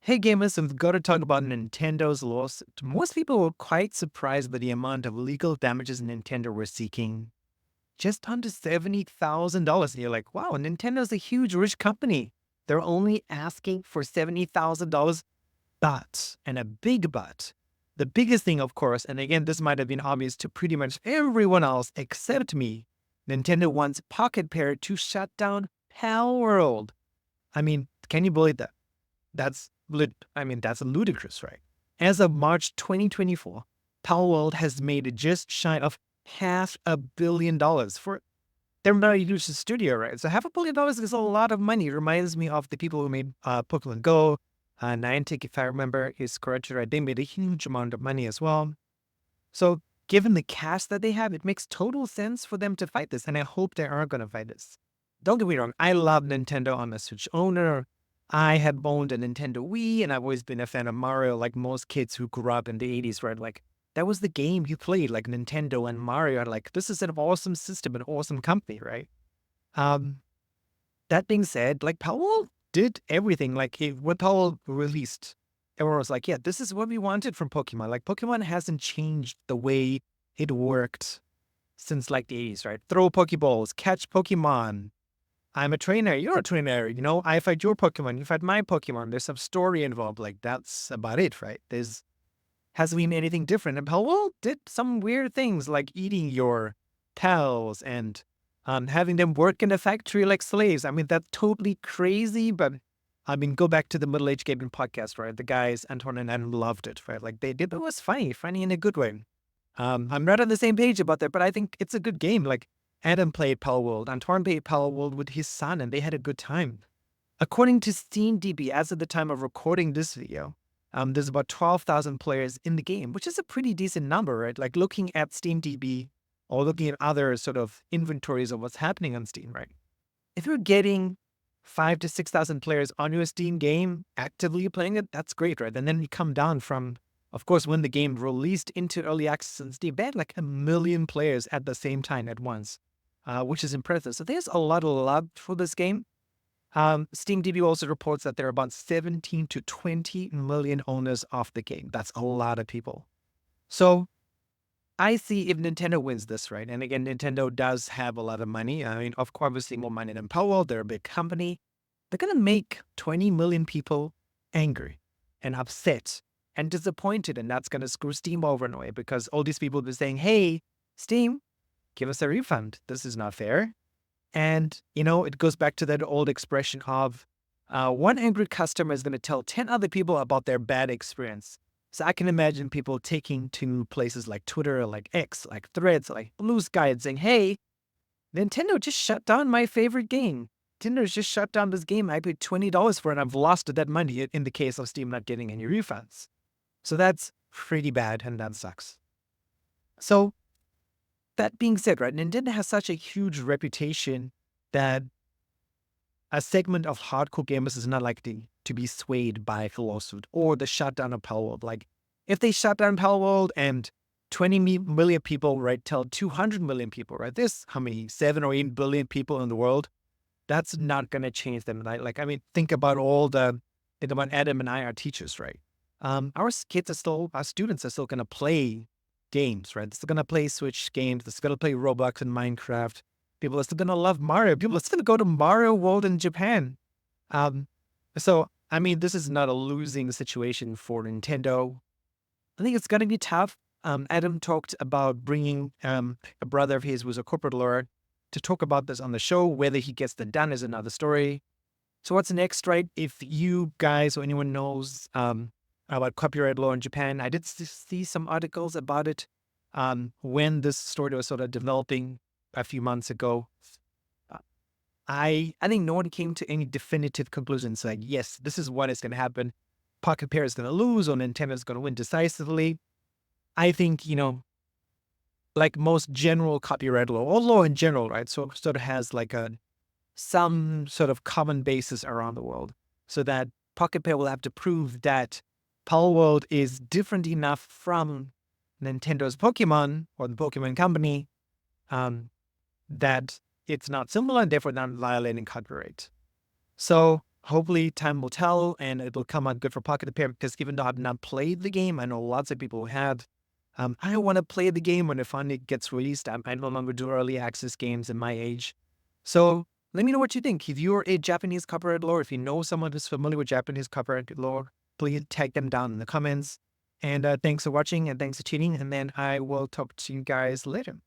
Hey gamers, we've got to talk about Nintendo's lawsuit. Most people were quite surprised by the amount of legal damages Nintendo were seeking. Just under $70,000. And you're like, wow, Nintendo's a huge, rich company. They're only asking for $70,000. But, and a big but, the biggest thing, of course, and again, this might have been obvious to pretty much everyone else except me, Nintendo wants Pocket Pair to shut down Palworld. I mean, can you believe that? That's ludicrous, right? As of March 2024, Palworld has made just shy of $500 million for their huge studio, right? So $500 million is a lot of money. It reminds me of the people who made Pokemon Go. Niantic, if I remember, is correct, right? They made a huge amount of money as well. So given the cash that they have, it makes total sense for them to fight this, and I hope they are going to fight this. Don't get me wrong, I love Nintendo. I'm a Switch owner. I had owned a Nintendo Wii, and I've always been a fan of Mario, like most kids who grew up in the 80s, right? Like, that was the game you played, like Nintendo and Mario. And like, this is an awesome system, an awesome company, right? Um, that being said, like, Powell did everything. Like, when Powell released, everyone was like, yeah, this is what we wanted from Pokemon. Like, Pokemon hasn't changed the way it worked since like the 80s, right? Throw Pokeballs, catch Pokemon. I'm a trainer, you're a trainer, I fight your Pokemon, you fight my Pokemon. There's some story involved. Like, that's about it, right? There's hasn't been anything different. And Palworld did some weird things like eating your pals and having them work in a factory like slaves. I mean, that's totally crazy, but I mean, go back to the Middle Age Gaming podcast, right? The guys, Anton and Adam, loved it, right? Like, they did, it was funny in a good way. I'm not on the same page about that, but I think it's a good game. Like, Adam played Palworld, Antoine played Palworld with his son, and they had a good time. According to SteamDB, as of the time of recording this video, there's about 12,000 players in the game, which is a pretty decent number, right? Like, looking at SteamDB or looking at other sort of inventories of what's happening on Steam, right? If you're getting 5 to 6,000 players on your Steam game actively playing it, that's great, right? And then you come down from, of course, when the game released into early access on Steam, they had like 1 million players at the same time at once, which is impressive. So there's a lot of love for this game. SteamDB also reports that there are about 17 to 20 million owners of the game. That's a lot of people. So I see if Nintendo wins this, right? And again, Nintendo does have a lot of money. I mean, of course, obviously more money than Palworld. They're a big company. They're going to make 20 million people angry and upset and disappointed. And that's going to screw Steam over in a way, because all these people will be saying, hey, Steam, give us a refund. This is not fair. And, it goes back to that old expression of one angry customer is going to tell 10 other people about their bad experience. So I can imagine people taking to places like Twitter, like X, like Threads, like Blue Sky, and saying, hey, Nintendo just shut down my favorite game. Nintendo's just shut down this game I paid $20 for, and I've lost that money in the case of Steam not getting any refunds. So that's pretty bad, and that sucks. So that being said, right, Nintendo has such a huge reputation that a segment of hardcore gamers is not likely to be swayed by a lawsuit or the shutdown of Palworld. Like, if they shut down Palworld and 20 million people, right, tell 200 million people, right, there's how many, 7 or 8 billion people in the world, that's not going to change them. Right? Like, I mean, think about Adam and I are teachers, right? Our students are still going to play games, right? They're still going to play Switch games. They're still going to play Roblox and Minecraft. People are still going to love Mario. People are still going to go to Mario World in Japan. So, I mean, this is not a losing situation for Nintendo. I think it's going to be tough. Adam talked about bringing a brother of his who was a corporate lawyer to talk about this on the show. Whether he gets that done is another story. So what's next, right? If you guys or anyone knows about copyright law in Japan, I did see some articles about it when this story was sort of developing a few months ago. I think no one came to any definitive conclusions like, yes, this is what is going to happen. Pocket Pair is going to lose or Nintendo is going to win decisively. I think, like most general copyright law, or law in general, right? So sort of has like some sort of common basis around the world, so that Pocket Pair will have to prove that Palworld is different enough from Nintendo's Pokemon or the Pokemon Company that it's not similar and therefore not violating copyright. So Hopefully, time will tell and it will come out good for Pocket Repair because even though I've not played the game, I know lots of people who have. I want to play the game when it finally gets released. I no longer do early access games in my age. So let me know what you think. If you're a Japanese copyright lore, if you know someone who's familiar with Japanese copyright lore, please tag them down in the comments. And thanks for watching and thanks for tuning. And then I will talk to you guys later.